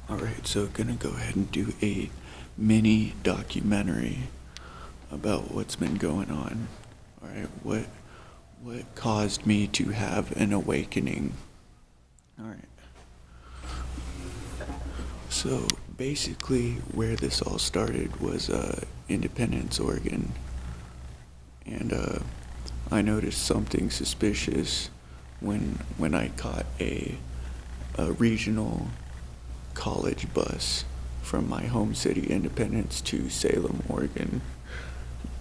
Alright, so gonna go ahead and do a mini documentary about what's been going on. Alright, what caused me to have an awakening. Alright. So basically where this all started was Independence, Oregon. And I noticed something suspicious when I caught a regional college bus from my home city, Independence, to Salem, Oregon.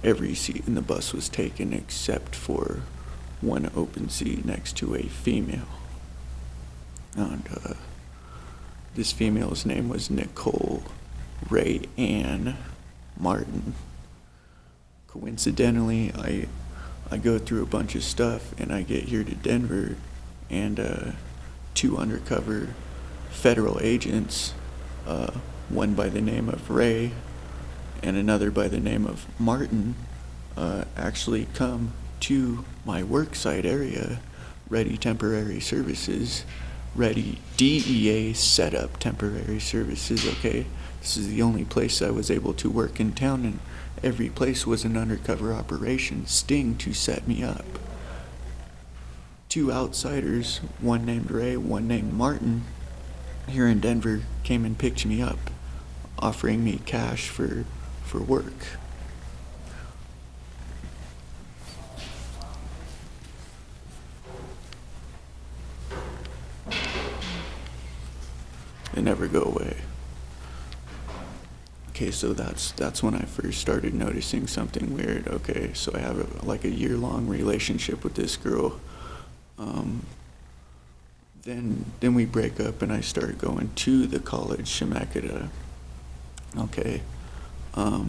Every seat in the bus was taken except for one open seat next to a female. And this female's name was Nicole Ray Ann Martin. Coincidentally, I go through a bunch of stuff and I get here to Denver, and two undercover federal agents, one by the name of Ray and another by the name of Martin, actually come to my worksite area, Ready Temporary Services, Ready DEA Setup Temporary Services, okay? This is the only place I was able to work in town, and every place was an undercover operation sting to set me up. Two outsiders, one named Ray, one named Martin, here in Denver, came and picked me up, offering me cash for work. They never go away. Okay, so that's when I first started noticing something weird. Okay, so I have like a year-long relationship with this girl. Then we break up and I start going to the college, Shemakata. Okay. Out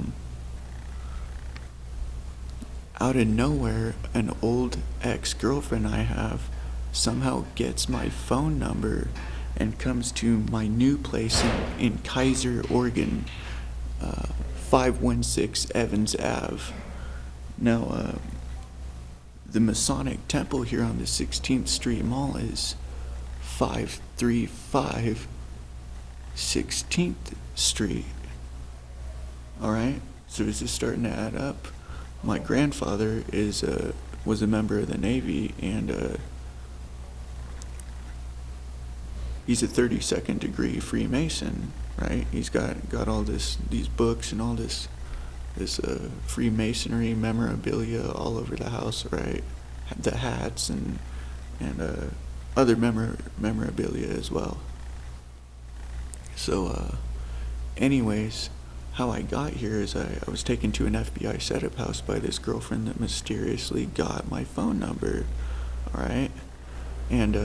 of nowhere, an old ex-girlfriend I have somehow gets my phone number and comes to my new place in Kaiser, Oregon, 516 Evans Ave. Now, the Masonic Temple here on the 16th Street Mall is 535 16th Street. Alright, so is this starting to add up? My grandfather was a member of the Navy, and he's a 32nd degree Freemason, right? He's got all these books and all this Freemasonry memorabilia all over the house, right? The hats and other memorabilia as well. So anyways, how I got here is I was taken to an FBI setup house by this girlfriend that mysteriously got my phone number, alright? And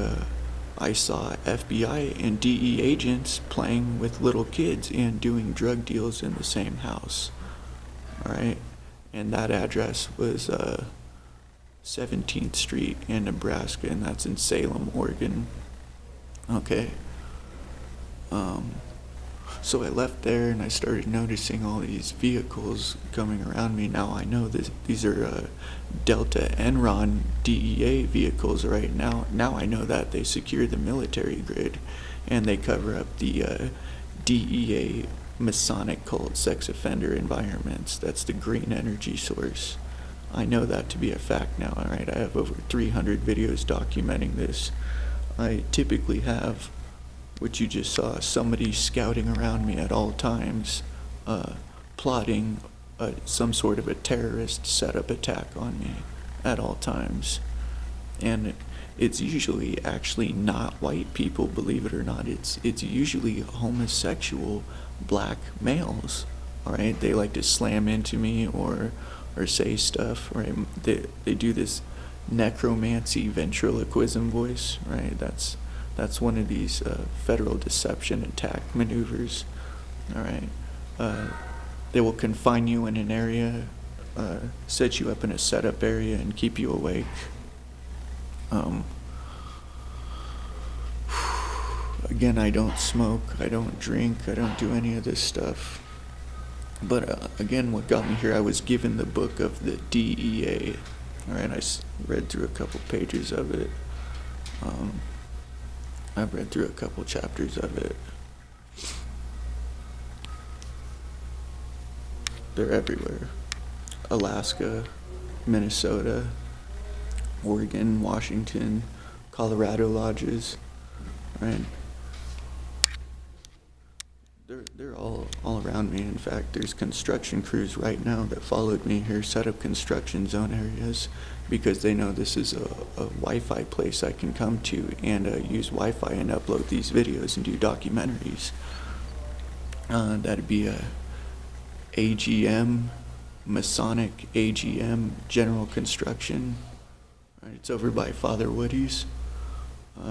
I saw FBI and DE agents playing with little kids and doing drug deals in the same house, alright? And that address was 17th Street in Nebraska, and that's in Salem, Oregon. Okay. So I left there and I started noticing all these vehicles coming around me. Now I know these are Delta Enron DEA vehicles right now. Now I know that they secure the military grid and they cover up the DEA Masonic cult sex offender environments. That's the green energy source. I know that to be a fact now, alright? I have over 300 videos documenting this. I typically have what you just saw, somebody scouting around me at all times, plotting some sort of a terrorist setup attack on me at all times. And it's usually actually not white people, believe it or not. It's usually homosexual black males, alright? They like to slam into me or say stuff, right? They do this necromancy ventriloquism voice, right? That's one of these federal deception attack maneuvers, alright? They will confine you in an area, set you up in a setup area and keep you awake. Again, I don't smoke, I don't drink, I don't do any of this stuff. But again, what got me here, I was given the book of the DEA. Alright, I read through a couple pages of it. I've read through a couple chapters of it. They're everywhere. Alaska, Minnesota, Oregon, Washington, Colorado lodges, right? They're all around me. In fact, there's construction crews right now that followed me here, set up construction zone areas, because they know this is a Wi-Fi place I can come to and use Wi-Fi and upload these videos and do documentaries. That'd be a AGM, Masonic AGM General Construction. Right, it's over by Father Woody's.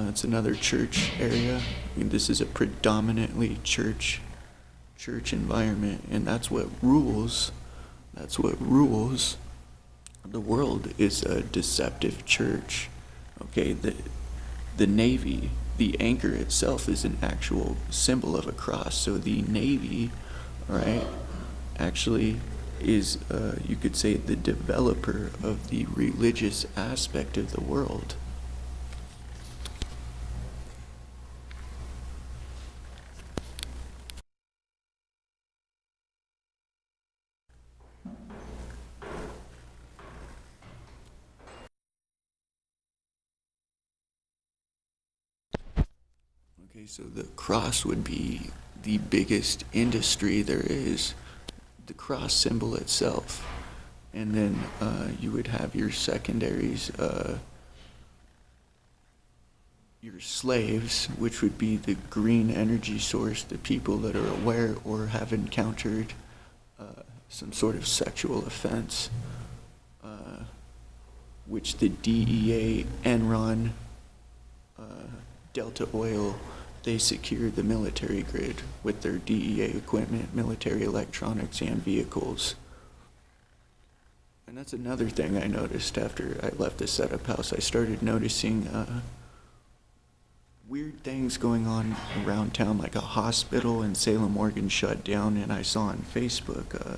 It's another church area. I mean, this is a predominantly church environment, and that's what rules. That's what rules the world, is a deceptive church. Okay, the Navy, the anchor itself is an actual symbol of a cross. So the Navy, right, actually is, you could say, the developer of the religious aspect of the world. Okay, so the cross would be the biggest industry there is, the cross symbol itself. And then you would have your secondaries, your slaves, which would be the green energy source, the people that are aware or have encountered some sort of sexual offense, which the DEA, Enron, Delta Oil, they secure the military grid with their DEA equipment, military electronics, and vehicles. And that's another thing I noticed after I left the setup house. I started noticing weird things going on around town, like a hospital in Salem, Oregon shut down, and I saw on Facebook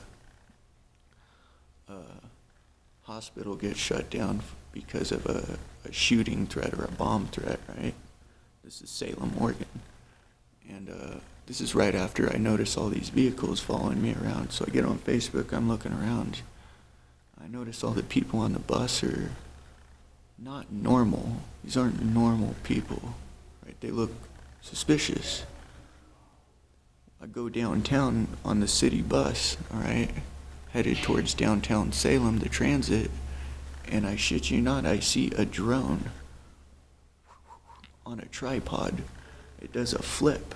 hospital get shut down because of a shooting threat or a bomb threat, right? This is Salem, Oregon. And this is right after I notice all these vehicles following me around. So I get on Facebook, I'm looking around. I notice all the people on the bus are not normal. These aren't normal people, right? They look suspicious. I go downtown on the city bus, all right, headed towards downtown Salem, the transit, and I shit you not, I see a drone on a tripod. It does a flip,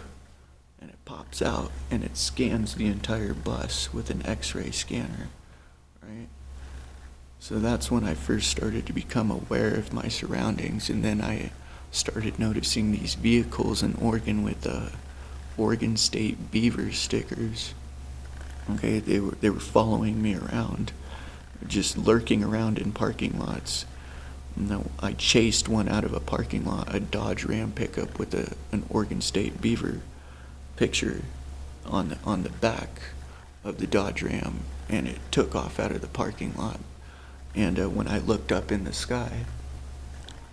and it pops out, and it scans the entire bus with an X-ray scanner, right? So that's when I first started to become aware of my surroundings, and then I started noticing these vehicles in Oregon with Oregon State Beaver stickers. Okay, they were following me around, just lurking around in parking lots. No, I chased one out of a parking lot, a Dodge Ram pickup with an Oregon State Beaver picture on the back of the Dodge Ram, and it took off out of the parking lot. And when I looked up in the sky,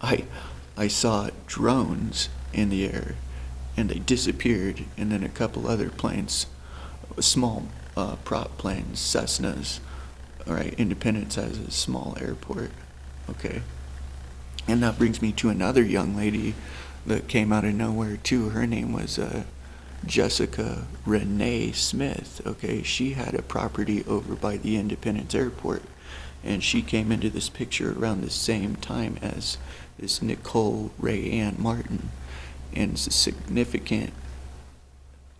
I saw drones in the air, and they disappeared, and then a couple other planes, small prop planes, Cessnas. All right, Independence has a small airport, okay? And that brings me to another young lady that came out of nowhere too. Her name was Jessica Renee Smith, okay? She had a property over by the Independence Airport, and she came into this picture around the same time as this Nicole Ray Ann Martin. And it's significant,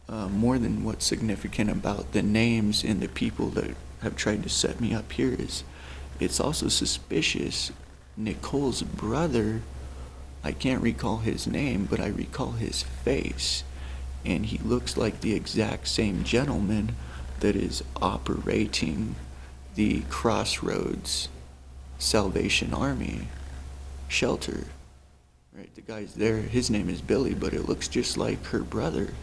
more than what's significant about the names and the people that have tried to set me up here is, it's also suspicious. Nicole's brother, I can't recall his name, but I recall his face, and he looks like the exact same gentleman that is operating the Crossroads Salvation Army shelter. Right, the guy's there, his name is Billy, but it looks just like her brother.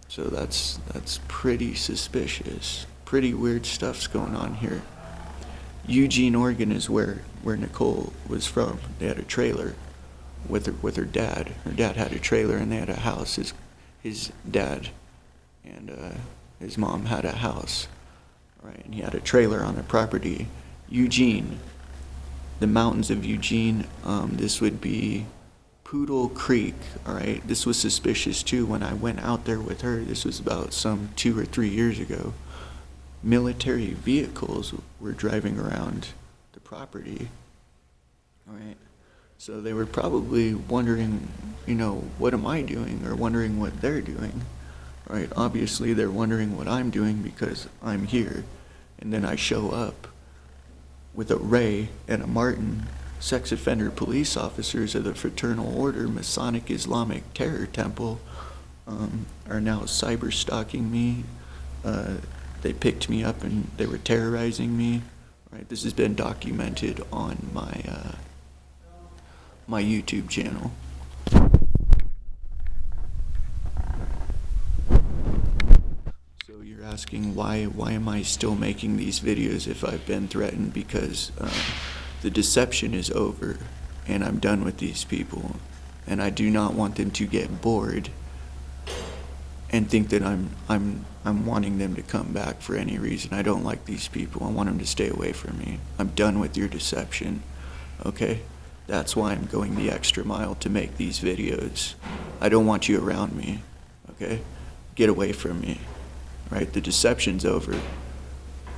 So that's pretty suspicious. Pretty weird stuff's going on here. Eugene, Oregon is where Nicole was from. They had a trailer with her dad. Her dad had a trailer and they had a house, his dad. And His mom had a house, right? And he had a trailer on the property. Eugene, the mountains of Eugene, this would be Poodle Creek, all right? This was suspicious too when I went out there with her. This was about some 2 or 3 years ago. Military vehicles were driving around the property, all right? So they were probably wondering, what am I doing, or wondering what they're doing, right? Obviously they're wondering what I'm doing because I'm here, and then I show up with a Ray and a Martin, sex offender police officers of the Fraternal Order Masonic Islamic Terror Temple, are now cyber stalking me. They picked me up and they were terrorizing me, right? This has been documented on my YouTube channel. So you're asking why am I still making these videos if I've been threatened? Because the deception is over and I'm done with these people, and I do not want them to get bored and think that I'm wanting them to come back for any reason. I don't like these people. I want them to stay away from me. I'm done with your deception, okay? That's why I'm going the extra mile to make these videos. I don't want you around me, okay? Get away from me, right? The deception's over,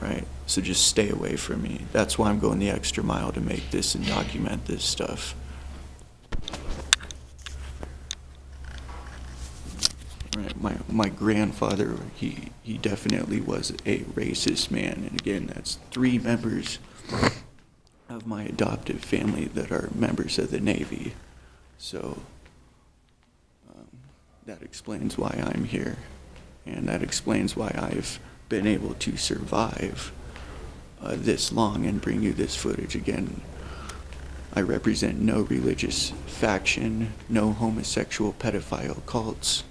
right? So just stay away from me. That's why I'm going the extra mile to make this and document this stuff. Right, my grandfather, he definitely was a racist man. And again, that's 3 members of my adoptive family that are members of the Navy. So that explains why I'm here, and that explains why I've been able to survive this long and bring you this footage. Again, I represent no religious faction, no homosexual pedophile cults.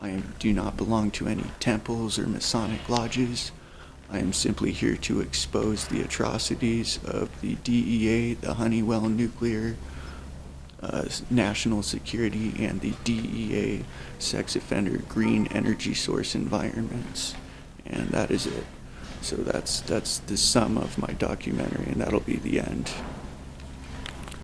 I do not belong to any temples or Masonic lodges. I am simply here to expose the atrocities of the DEA, the Honeywell Nuclear, National Security, and the DEA sex offender green energy source environments. And that is it. So that's the sum of my documentary, and that'll be the end.